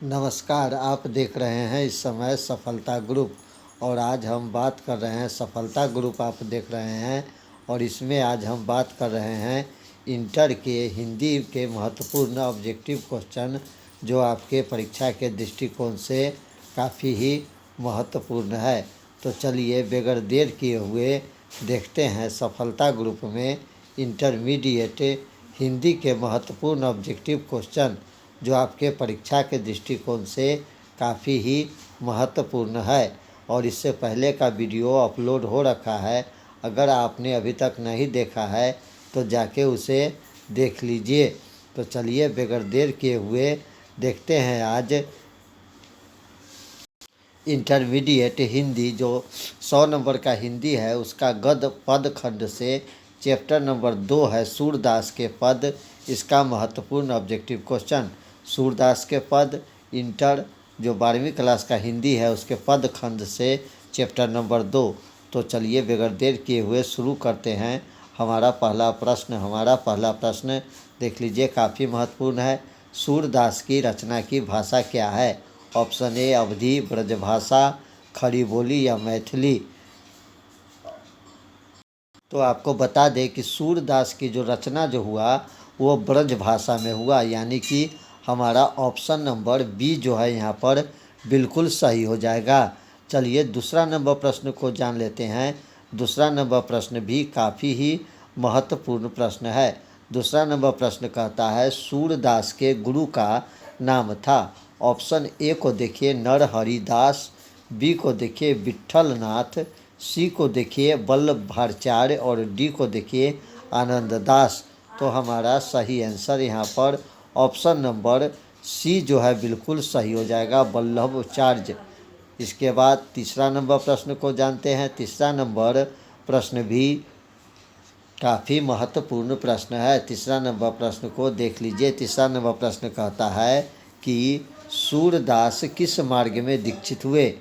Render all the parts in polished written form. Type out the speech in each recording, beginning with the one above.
नमस्कार, आप देख रहे हैं इस समय सफलता ग्रुप। और आज हम बात कर रहे हैं सफलता ग्रुप आप देख रहे हैं। और इसमें आज हम बात कर रहे हैं इंटर के हिंदी के महत्वपूर्ण ऑब्जेक्टिव क्वेश्चन, जो आपके परीक्षा के दृष्टिकोण से काफ़ी ही महत्वपूर्ण है। तो चलिए बगैर देर किए हुए देखते हैं सफलता ग्रुप में इंटरमीडिएट हिंदी के महत्वपूर्ण ऑब्जेक्टिव क्वेश्चन, जो आपके परीक्षा के दृष्टिकोण से काफ़ी ही महत्वपूर्ण है। और इससे पहले का वीडियो अपलोड हो रखा है, अगर आपने अभी तक नहीं देखा है तो जाके उसे देख लीजिए। तो चलिए बगैर देर किए हुए देखते हैं आज इंटरमीडिएट हिंदी, जो 100 नंबर का हिंदी है, उसका गद्य पद खंड से चैप्टर नंबर 2 है सूरदास के पद, इसका महत्वपूर्ण ऑब्जेक्टिव क्वेश्चन। सूरदास के पद इंटर जो 12वीं क्लास का हिंदी है, उसके पद खंड से चैप्टर नंबर 2। तो चलिए बगैर देर किए हुए शुरू करते हैं। हमारा पहला प्रश्न देख लीजिए, काफ़ी महत्वपूर्ण है। सूरदास की रचना की भाषा क्या है? ऑप्शन ए अवधी, ब्रजभाषा, खड़ी बोली या मैथिली। तो आपको बता दें कि सूरदास की जो रचना जो हुआ वो ब्रज भाषा में हुआ, यानी कि हमारा ऑप्शन नंबर बी जो है यहाँ पर बिल्कुल सही हो जाएगा। चलिए दूसरा नंबर प्रश्न को जान लेते हैं। दूसरा नंबर प्रश्न भी काफ़ी ही महत्वपूर्ण प्रश्न है। दूसरा नंबर प्रश्न कहता है सूरदास के गुरु का नाम था। ऑप्शन ए को देखिए नरहरिदास, बी को देखिए विट्ठलनाथ, सी को देखिए वल्लभाचार्य और डी को देखिए आनंददास। तो हमारा सही आंसर यहाँ पर ऑप्शन नंबर सी जो है बिल्कुल सही हो जाएगा, वल्लभाचार्य। इसके बाद तीसरा नंबर प्रश्न को जानते हैं। तीसरा नंबर प्रश्न भी काफ़ी महत्वपूर्ण प्रश्न है। तीसरा नंबर प्रश्न को देख लीजिए। तीसरा नंबर प्रश्न कहता है कि सूरदास किस मार्ग में दीक्षित हुए?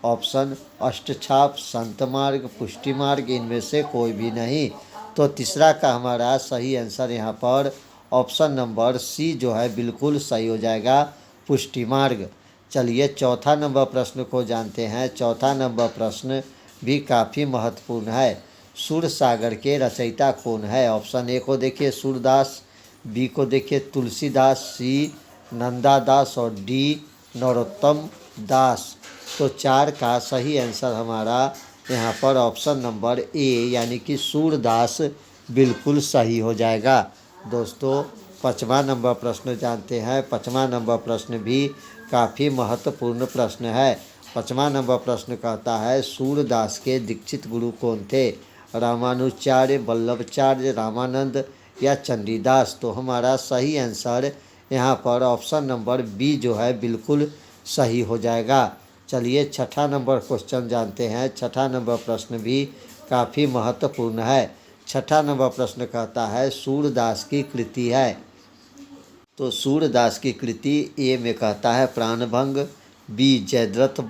ऑप्शन अष्टछाप, संत मार्ग, पुष्टि मार्ग, इनमें से कोई भी नहीं। तो तीसरा का हमारा सही आंसर यहाँ पर ऑप्शन नंबर सी जो है बिल्कुल सही हो जाएगा, पुष्टि मार्ग। चलिए चौथा नंबर प्रश्न को जानते हैं। चौथा नंबर प्रश्न भी काफ़ी महत्वपूर्ण है। सूरसागर के रचयिता कौन है? ऑप्शन ए को देखिए सूरदास, बी को देखिए तुलसीदास, सी नंदादास और डी नरोत्तम दास। तो 4 का सही आंसर हमारा यहाँ पर ऑप्शन नंबर ए यानी कि सूरदास बिल्कुल सही हो जाएगा। दोस्तों 5वां नंबर प्रश्न जानते हैं। 5वां नंबर प्रश्न भी काफ़ी महत्वपूर्ण प्रश्न है। 5वां नंबर प्रश्न कहता है सूरदास के दीक्षित गुरु कौन थे? रामानुजाचार्य, वल्लभाचार्य, रामानंद या चंडीदास। तो हमारा सही आंसर यहाँ पर ऑप्शन नंबर बी जो है बिल्कुल सही हो जाएगा। चलिए छठा नंबर क्वेश्चन जानते हैं। छठा नंबर प्रश्न भी काफ़ी महत्वपूर्ण है। छठा नंबर प्रश्न कहता है सूरदास की कृति है। तो सूरदास की कृति ए में कहता है प्राणभंग, बी जयद्रथ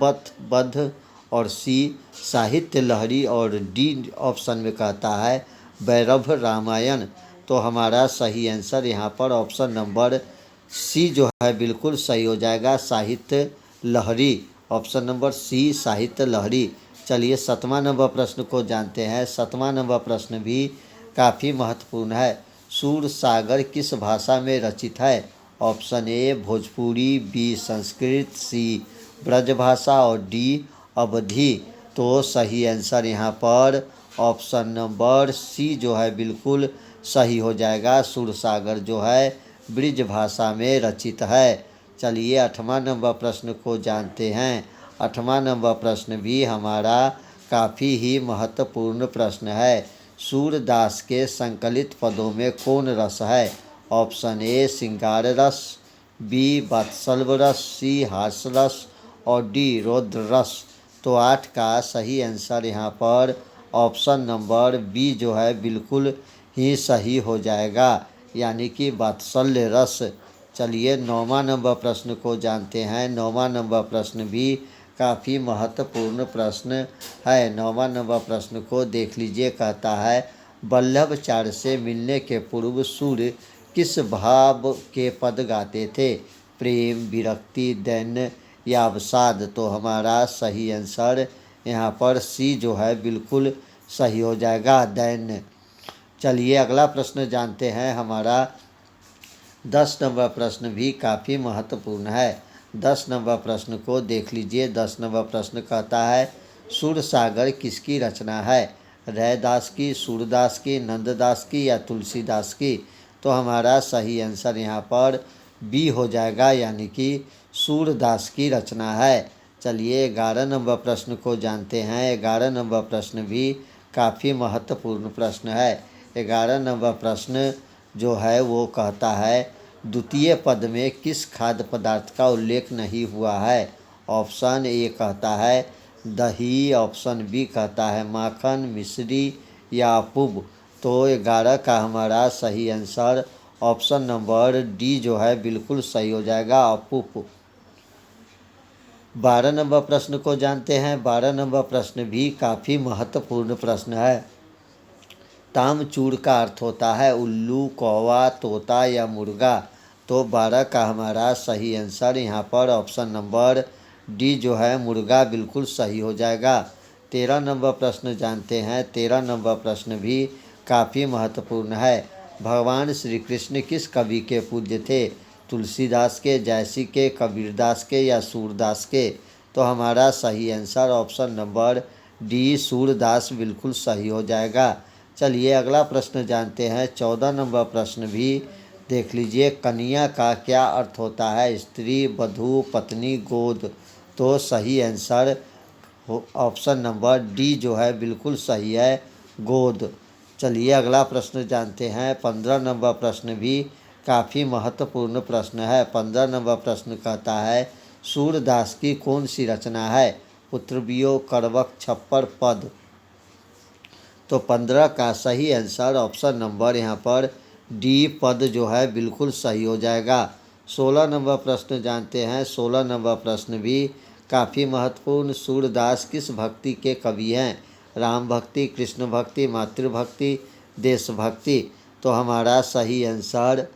वध और सी साहित्य लहरी और डी ऑप्शन में कहता है भैरव रामायण। तो हमारा सही आंसर यहाँ पर ऑप्शन नंबर सी जो है बिल्कुल सही हो जाएगा, साहित्य लहरी। ऑप्शन नंबर सी साहित्य लहरी। चलिए 7वां नंबर प्रश्न को जानते हैं। 7वां नंबर प्रश्न भी काफ़ी महत्वपूर्ण है। सूरसागर किस भाषा में रचित है? Option A Bhojpuri, B Sanskrit, C Brajbhasha और डी अवधी। तो सही आंसर यहाँ पर ऑप्शन नंबर सी जो है बिल्कुल सही हो जाएगा, सूरसागर जो है ब्रिज भाषा में रचित है। चलिए 8वां नंबर प्रश्न को जानते हैं। 8वां नंबर प्रश्न भी हमारा काफ़ी ही महत्वपूर्ण प्रश्न है। सूरदास के संकलित पदों में कौन रस है? ऑप्शन ए श्रृंगार रस, बी वात्सल्य रस, सी हास्य रस और डी रौद्र रस। तो 8 का सही आंसर यहाँ पर ऑप्शन नंबर बी जो है बिल्कुल ही सही हो जाएगा, यानी कि वात्सल्य रस। चलिए 9वां नंबर प्रश्न को जानते हैं। 9वां नंबर प्रश्न भी काफ़ी महत्वपूर्ण प्रश्न है। 9वां नंबर प्रश्न को देख लीजिए। कहता है वल्लभाचार्य से मिलने के पूर्व सूर्य किस भाव के पद गाते थे? प्रेम, विरक्ति, दैन्य या अवसाद। तो हमारा सही आंसर यहाँ पर सी जो है बिल्कुल सही हो जाएगा, दैन्य। चलिए अगला प्रश्न जानते हैं। हमारा 10 नंबर प्रश्न भी काफ़ी महत्वपूर्ण है। 10 नंबर प्रश्न को देख लीजिए। 10 नंबर प्रश्न कहता है सूरसागर किसकी रचना है? रैदास की, सूरदास की, नंददास की या तुलसीदास की? तो हमारा सही आंसर यहाँ पर बी हो जाएगा, यानी कि सूरदास की रचना है। चलिए 11 नंबर प्रश्न को जानते हैं। 11 नंबर प्रश्न भी काफ़ी महत्वपूर्ण प्रश्न है। 11 नंबर प्रश्न जो है वो कहता है द्वितीय पद में किस खाद्य पदार्थ का उल्लेख नहीं हुआ है? ऑप्शन ए कहता है दही, ऑप्शन बी कहता है माखन, मिश्री या अपूप। तो 11 का हमारा सही आंसर ऑप्शन नंबर डी जो है बिल्कुल सही हो जाएगा, अपूप। 12 नंबर प्रश्न को जानते हैं। 12 नंबर प्रश्न भी काफ़ी महत्वपूर्ण प्रश्न है। तामचूड़ का अर्थ होता है उल्लू, कौवा, तोता या मुर्गा। तो 12 का हमारा सही आंसर यहाँ पर ऑप्शन नंबर डी जो है मुर्गा बिल्कुल सही हो जाएगा। 13 नंबर प्रश्न जानते हैं। 13 नंबर प्रश्न भी काफ़ी महत्वपूर्ण है। भगवान श्री कृष्ण किस कवि के पूज्य थे? तुलसीदास के, जयसी के, कबीरदास के या सूरदास के? तो हमारा सही answer option number D Surdas बिल्कुल सही हो जाएगा। चलिए अगला प्रश्न जानते हैं। 14 नंबर प्रश्न भी देख लीजिए। कन्या का क्या अर्थ होता है? स्त्री, वधू, पत्नी, गोद। तो सही आंसर ऑप्शन नंबर डी जो है बिल्कुल सही है, गोद। चलिए अगला प्रश्न जानते हैं। 15 नंबर प्रश्न भी काफ़ी महत्वपूर्ण प्रश्न है। 15 नंबर प्रश्न कहता है सूरदास की कौन सी रचना है? पुत्रवियोग, करवक, छप्पर, पद। तो 15 का सही आंसर ऑप्शन नंबर यहाँ पर डी पद जो है बिल्कुल सही हो जाएगा। 16 नंबर प्रश्न जानते हैं। 16 नंबर प्रश्न भी काफ़ी महत्वपूर्ण। सूरदास किस भक्ति के कवि हैं? राम भक्ति, कृष्ण भक्ति, मातृभक्ति, देशभक्ति। तो हमारा सही आंसर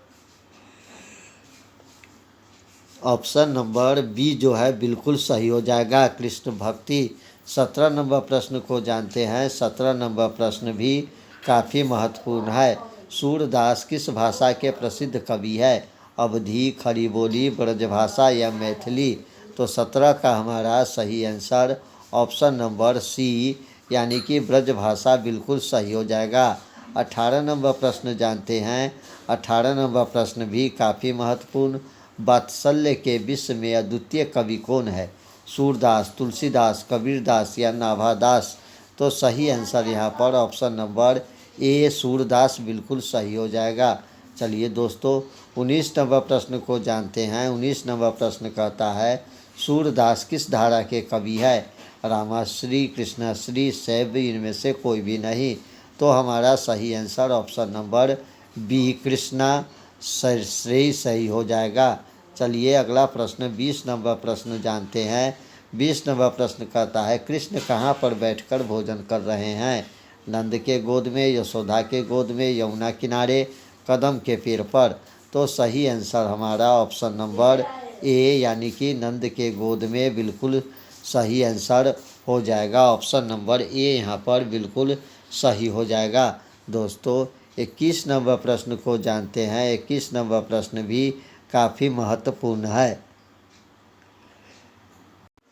ऑप्शन नंबर बी जो है बिल्कुल सही हो जाएगा, कृष्ण भक्ति। 17 नंबर प्रश्न को जानते हैं। 17 नंबर प्रश्न भी काफ़ी महत्वपूर्ण है। सूरदास किस भाषा के प्रसिद्ध कवि है? अवधी, खड़ी बोली, ब्रजभाषा या मैथिली? तो 17 का हमारा सही आंसर ऑप्शन नंबर सी यानी कि ब्रजभाषा बिल्कुल सही हो जाएगा। 18 नंबर प्रश्न जानते हैं। 18 नंबर प्रश्न भी काफ़ी महत्वपूर्ण। वात्सल्य के विश्व में अद्वितीय कवि कौन है? सूरदास, तुलसीदास, कबीरदास या नाभादास? तो सही आंसर यहाँ पर ऑप्शन नंबर ए सूरदास बिल्कुल सही हो जाएगा। चलिए दोस्तों 19 नंबर प्रश्न को जानते हैं। 19 नंबर प्रश्न कहता है सूरदास किस धारा के कवि है? रामाश्री, कृष्णाश्री, शैव, इनमें से कोई भी नहीं। तो हमारा सही answer option number B Krishna Shreya सही हो जाएगा। चलिए अगला प्रश्न 20 नंबर प्रश्न जानते हैं। 20 नंबर प्रश्न कहता है कृष्ण कहाँ पर बैठकर भोजन कर रहे हैं? नंद के गोद में, यशोदा के गोद में, यमुना किनारे, कदम के पेड़ पर? तो सही आंसर हमारा ऑप्शन नंबर ए यानी कि नंद के गोद में बिल्कुल सही आंसर हो जाएगा। ऑप्शन नंबर ए यहाँ पर बिल्कुल सही हो जाएगा। दोस्तों 21 नंबर प्रश्न को जानते हैं। 21 नंबर प्रश्न भी काफ़ी महत्वपूर्ण है।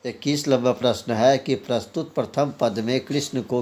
21 नंबर प्रश्न है कि प्रस्तुत प्रथम पद में कृष्ण को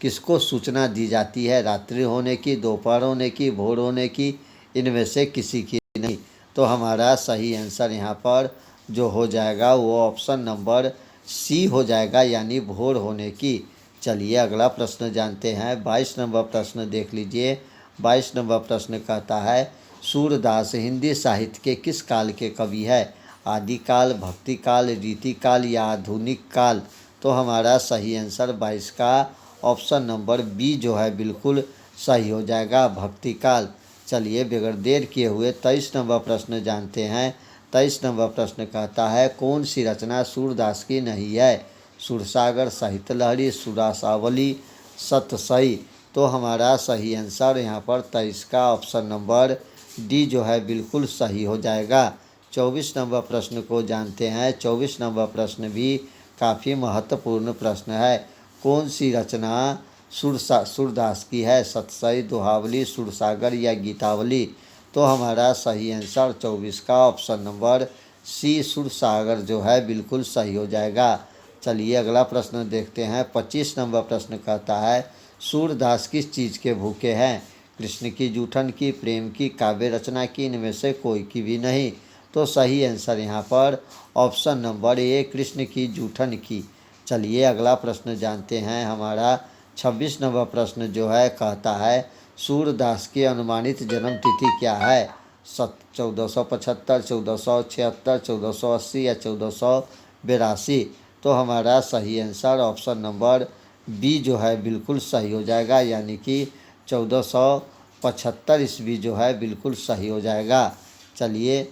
किसको सूचना दी जाती है? रात्रि होने की, दोपहर होने की, भोर होने की, इनमें से किसी की नहीं। तो हमारा सही आंसर यहाँ पर जो हो जाएगा वो ऑप्शन नंबर सी हो जाएगा, यानी भोर होने की। चलिए अगला प्रश्न जानते हैं। 22 नंबर प्रश्न देख लीजिए। 22 नंबर प्रश्न कहता है सूरदास हिंदी साहित्य के किस काल के कवि है? आदिकाल, भक्तिकाल, रीतिकाल या आधुनिक काल? तो हमारा सही आंसर 22 का ऑप्शन नंबर बी जो है बिल्कुल सही हो जाएगा, भक्तिकाल। चलिए बगैर देर किए हुए 23 नंबर प्रश्न जानते हैं। 23 नंबर प्रश्न कहता है कौन सी रचना सूरदास की नहीं है? सुरसागर, साहित्य लहरी, सुरासावली, सतसई? तो हमारा सही आंसर यहाँ पर 23 का ऑप्शन नंबर डी जो है बिल्कुल सही हो जाएगा। 24 नंबर प्रश्न को जानते हैं। 24 नंबर प्रश्न भी काफ़ी महत्वपूर्ण प्रश्न है। कौन सी रचना सूरदास की है? सतसई, दोहावली, सुरसागर या गीतावली? तो हमारा सही आंसर 24 का ऑप्शन नंबर सी सुरसागर जो है बिल्कुल सही हो जाएगा। चलिए अगला प्रश्न देखते हैं। 25 नंबर प्रश्न कहता है सूरदास किस चीज़ के भूखे हैं? कृष्ण की, जूठन की, प्रेम की, काव्य रचना की, इनमें से कोई की भी नहीं। तो सही आंसर यहाँ पर ऑप्शन नंबर ए कृष्ण की, जूठन की। चलिए अगला प्रश्न जानते हैं। हमारा 26 नंबर प्रश्न जो है कहता है सूरदास की अनुमानित जन्म तिथि क्या है? 1475, 1476, 1480 या 1482? तो हमारा सही आंसर ऑप्शन नंबर बी जो है बिल्कुल सही हो जाएगा, यानी कि 1475 ईस्वी जो है बिल्कुल सही हो जाएगा। चलिए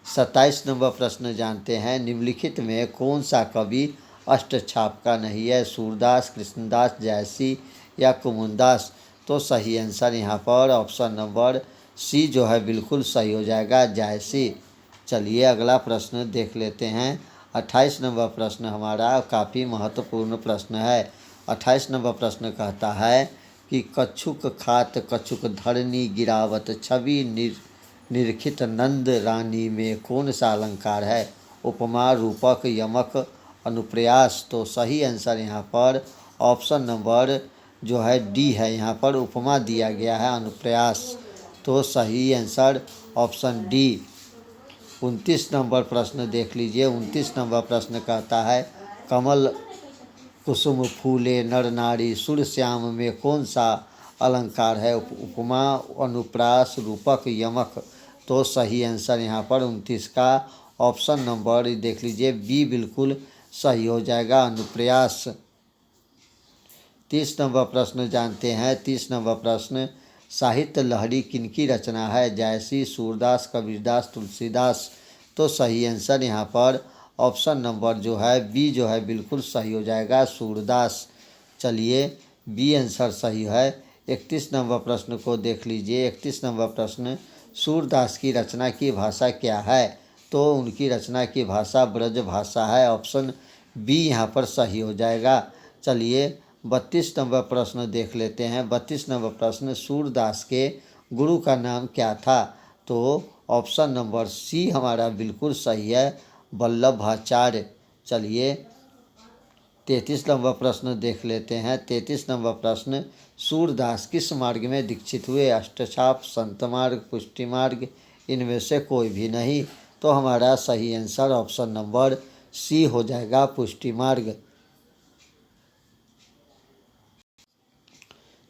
27 नंबर प्रश्न जानते हैं। निम्नलिखित में कौन सा कवि अष्टछाप का नहीं है? सूरदास, कृष्णदास, जायसी या कुमुददास? तो सही आंसर यहाँ पर ऑप्शन नंबर सी जो है बिल्कुल सही हो जाएगा, जायसी। चलिए अगला प्रश्न देख लेते हैं। 28 नंबर प्रश्न हमारा काफ़ी महत्वपूर्ण प्रश्न है। 28 नंबर प्रश्न कहता है कि कछुक खात कछुक धरनी गिरावत छवि निरखित नंद रानी में कौन सा अलंकार है? उपमा, रूपक, यमक, अनुप्रयास? तो सही आंसर यहाँ पर ऑप्शन नंबर जो है डी है। यहाँ पर उपमा दिया गया है, अनुप्रयास। तो सही आंसर ऑप्शन डी। 29 नंबर प्रश्न देख लीजिए। 29 नंबर प्रश्न कहता है कमल कुसुम फूले नर नारी सुर श्याम में कौन सा अलंकार है? उपमा, अनुप्रास, रूपक, यमक? तो सही आंसर यहाँ पर 29 का ऑप्शन नंबर देख लीजिए बी बिल्कुल सही हो जाएगा, अनुप्रयास। 30 नंबर प्रश्न जानते हैं। 30 नंबर प्रश्न साहित्य लहरी किनकी रचना है? जायसी, सूरदास, कबीरदास, तुलसीदास? तो सही आंसर यहाँ पर ऑप्शन नंबर जो है बी जो है बिल्कुल सही हो जाएगा, सूरदास। चलिए बी आंसर सही है। 31 नंबर प्रश्न को देख लीजिए। 31 नंबर प्रश्न सूरदास की रचना की भाषा क्या है? तो उनकी रचना की भाषा ब्रज भाषा है, ऑप्शन बी यहाँ पर सही हो जाएगा। चलिए 32 नंबर प्रश्न देख लेते हैं। 32 नंबर प्रश्न सूरदास के गुरु का नाम क्या था? तो ऑप्शन नंबर सी हमारा बिल्कुल सही है, वल्लभाचार्य। चलिए 33 नंबर प्रश्न देख लेते हैं। 33 नंबर प्रश्न सूरदास किस मार्ग में दीक्षित हुए? अष्टछाप, संत मार्ग, पुष्टि मार्ग? इनमें से कोई भी नहीं। तो हमारा सही आंसर ऑप्शन नंबर सी हो जाएगा, पुष्टि मार्ग।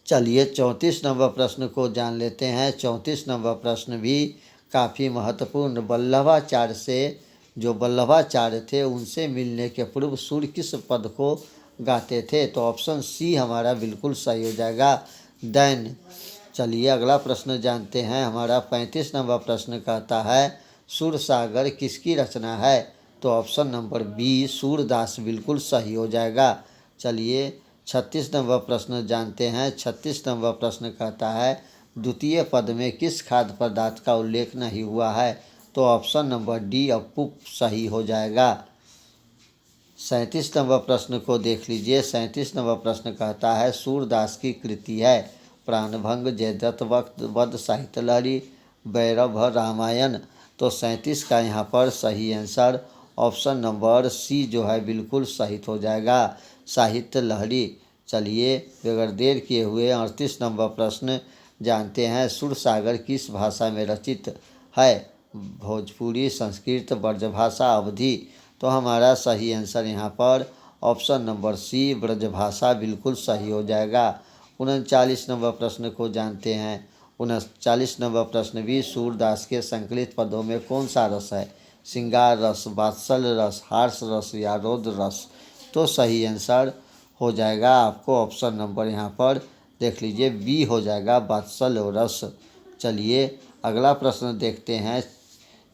चलिए 34 नंबर प्रश्न को जान लेते हैं। 34 नंबर प्रश्न भी काफ़ी महत्वपूर्ण। वल्लभाचार्य से जो वल्लभाचार्य थे उनसे मिलने के पूर्व सूर्य किस पद को गाते थे? तो ऑप्शन सी हमारा बिल्कुल सही हो जाएगा, दैन। चलिए अगला प्रश्न जानते हैं। हमारा 35 नंबर प्रश्न कहता है सुरसागर किसकी रचना है? तो ऑप्शन नंबर बी सूरदास बिल्कुल सही हो जाएगा। चलिए 36 नंबर प्रश्न जानते हैं। 36 नंबर प्रश्न कहता है द्वितीय पद में किस खाद्य पदार्थ का उल्लेख नहीं हुआ है? तो ऑप्शन नंबर डी अप्पू सही हो जाएगा। 37 नंबर प्रश्न को देख लीजिए। 37 नंबर प्रश्न कहता है सूरदास की कृति है प्राणभंग, जयद्रथ वध, साहित्य लहरी, भैरव रामायण? तो 37 का यहाँ पर सही आंसर ऑप्शन नंबर सी जो है बिल्कुल सही हो जाएगा, साहित्य लहरी। चलिए बगैर देर किए हुए 38 नंबर प्रश्न जानते हैं। सुरसागर किस भाषा में रचित है? भोजपुरी, संस्कृत, ब्रजभाषा, अवधी? तो हमारा सही आंसर यहाँ पर ऑप्शन नंबर सी ब्रजभाषा बिल्कुल सही हो जाएगा। 39 नंबर प्रश्न को जानते हैं। 39 नंबर प्रश्न भी सूरदास के संकलित पदों में कौन सा रस है? श्रृंगार रस, वात्सल्य रस, हार्स रस या रौद्र रस? तो सही आंसर हो जाएगा आपको ऑप्शन नंबर यहाँ पर देख लीजिए बी हो जाएगा, वात्सल्य रस। चलिए अगला प्रश्न देखते हैं।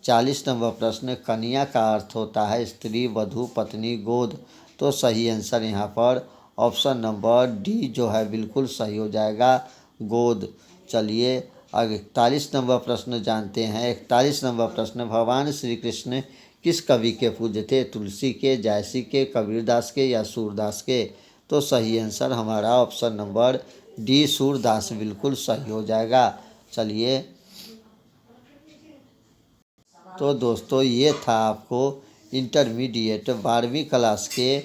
40 नंबर प्रश्न कन्या का अर्थ होता है स्त्री, वधू, पत्नी, गोद? तो सही आंसर यहाँ पर ऑप्शन नंबर डी जो है बिल्कुल सही हो जाएगा, गोद। चलिए अब 41 नंबर प्रश्न जानते हैं। 41 नंबर प्रश्न, भगवान श्री कृष्ण किस कवि के पूज्य थे? तुलसी के, जायसी के, कबीरदास के या सूरदास के? तो सही आंसर हमारा ऑप्शन नंबर डी सूरदास बिल्कुल सही हो जाएगा। चलिए, तो दोस्तों ये था आपको इंटरमीडिएट 12वीं क्लास के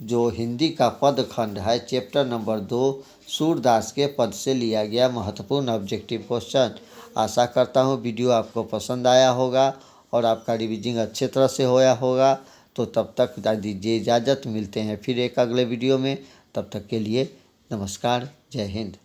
जो हिंदी का पद खंड है, चैप्टर नंबर 2 सूरदास के पद से लिया गया महत्वपूर्ण ऑब्जेक्टिव क्वेश्चन। आशा करता हूँ वीडियो आपको पसंद आया होगा और आपका रिवीजिंग अच्छे तरह से होया होगा। तो तब तक दीजिए इजाज़त, मिलते हैं फिर एक अगले वीडियो में। तब तक के लिए नमस्कार, जय हिंद।